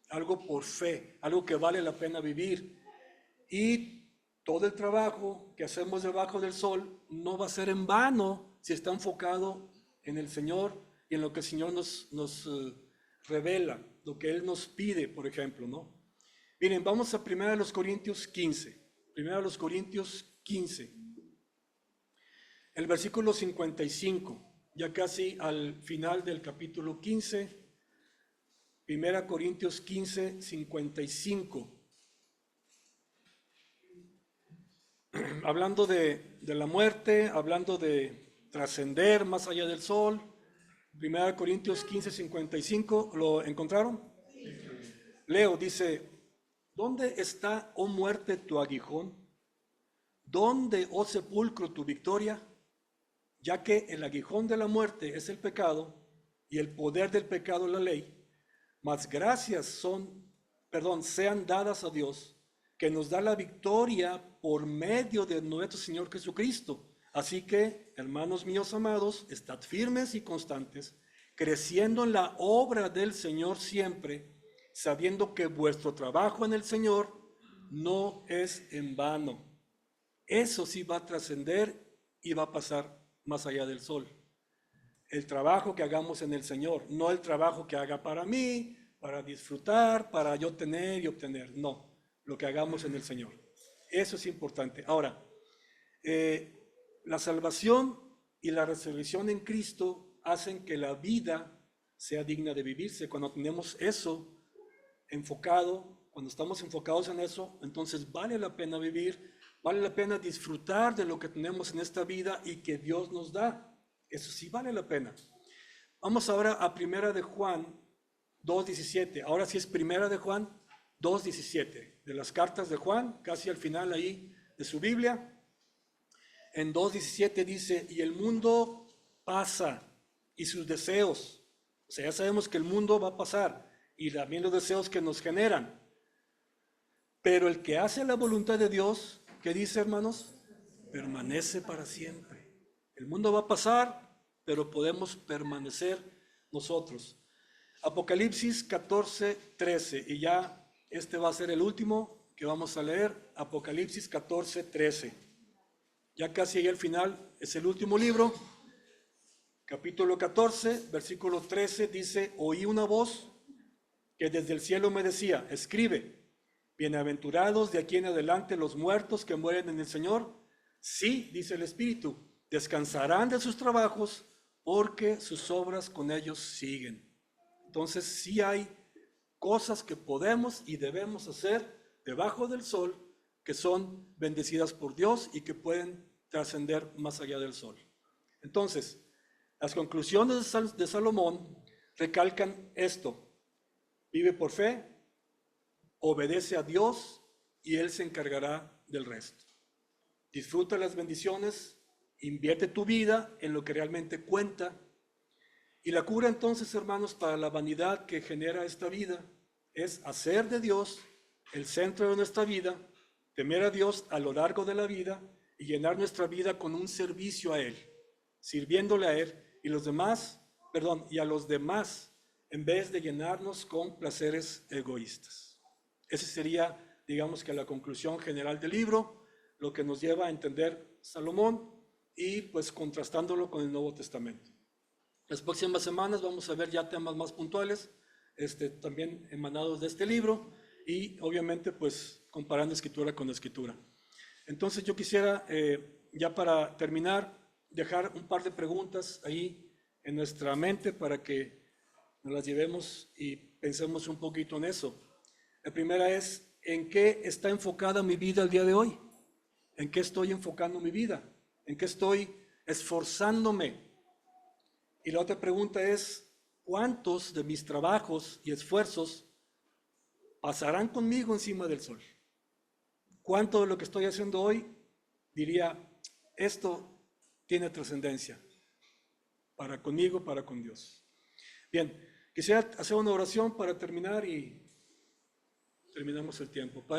A: algo por fe, algo que vale la pena vivir. Y todo el trabajo que hacemos debajo del sol no va a ser en vano si está enfocado en el Señor y en lo que el Señor nos revela, lo que Él nos pide, por ejemplo, ¿no? Miren, vamos a 1 Corintios 15. 1 Corintios 15. El versículo 55, ya casi al final del capítulo 15. 1 Corintios 15, 55. Hablando de la muerte, hablando de trascender más allá del sol. 1 Corintios 15, 55, ¿lo encontraron? Leo, dice, ¿dónde está, oh muerte, tu aguijón? ¿Dónde, oh sepulcro, tu victoria? Ya que el aguijón de la muerte es el pecado, y el poder del pecado la ley, mas gracias sean dadas a Dios, que nos da la victoria por medio de nuestro Señor Jesucristo. Así que, hermanos míos amados, estad firmes y constantes, creciendo en la obra del Señor siempre, sabiendo que vuestro trabajo en el Señor no es en vano. Eso sí va a trascender y va a pasar más allá del sol. El trabajo que hagamos en el Señor, no el trabajo que haga para mí, para disfrutar, para yo tener y obtener. No, lo que hagamos en el Señor. Eso es importante. Ahora, la salvación y la resurrección en Cristo hacen que la vida sea digna de vivirse. Cuando tenemos eso enfocado, cuando estamos enfocados en eso, entonces vale la pena vivir, vale la pena disfrutar de lo que tenemos en esta vida y que Dios nos da. Eso sí vale la pena. Vamos ahora a 1 de Juan 2:17. Ahora sí es 1 de Juan 2:17. De las cartas de Juan, casi al final ahí de su Biblia. En 2:17 dice, y el mundo pasa y sus deseos. O sea, ya sabemos que el mundo va a pasar y también los deseos que nos generan. Pero el que hace la voluntad de Dios, ¿qué dice, hermanos? Permanece para siempre. El mundo va a pasar, pero podemos permanecer nosotros. Apocalipsis 14:13, y ya este va a ser el último que vamos a leer, Apocalipsis 14:13. Ya casi ahí al final es el último libro. Capítulo 14, versículo 13 dice, oí una voz que desde el cielo me decía, escribe, bienaventurados de aquí en adelante los muertos que mueren en el Señor. Sí, dice el Espíritu, descansarán de sus trabajos porque sus obras con ellos siguen. Entonces sí hay cosas que podemos y debemos hacer debajo del sol que son bendecidas por Dios y que pueden trascender más allá del sol. Entonces, las conclusiones de Salomón recalcan esto. Vive por fe, obedece a Dios y Él se encargará del resto. Disfruta las bendiciones, invierte tu vida en lo que realmente cuenta Y la cura entonces, hermanos, para la vanidad que genera esta vida es hacer de Dios el centro de nuestra vida, temer a Dios a lo largo de la vida y llenar nuestra vida con un servicio a Él, sirviéndole a Él y a los demás, en vez de llenarnos con placeres egoístas. Esa sería, digamos que la conclusión general del libro, lo que nos lleva a entender Salomón y pues contrastándolo con el Nuevo Testamento. Las próximas semanas vamos a ver ya temas más puntuales, también emanados de este libro y obviamente pues comparando escritura con escritura. Entonces yo quisiera, ya para terminar, dejar un par de preguntas ahí en nuestra mente para que nos las llevemos y pensemos un poquito en eso. La primera es, ¿en qué está enfocada mi vida el día de hoy? ¿En qué estoy enfocando mi vida? ¿En qué estoy esforzándome? Y la otra pregunta es, ¿cuántos de mis trabajos y esfuerzos pasarán conmigo encima del sol? ¿Cuánto de lo que estoy haciendo hoy diría, esto tiene trascendencia para conmigo, para con Dios? Bien, quisiera hacer una oración para terminar y terminamos el tiempo. Padre,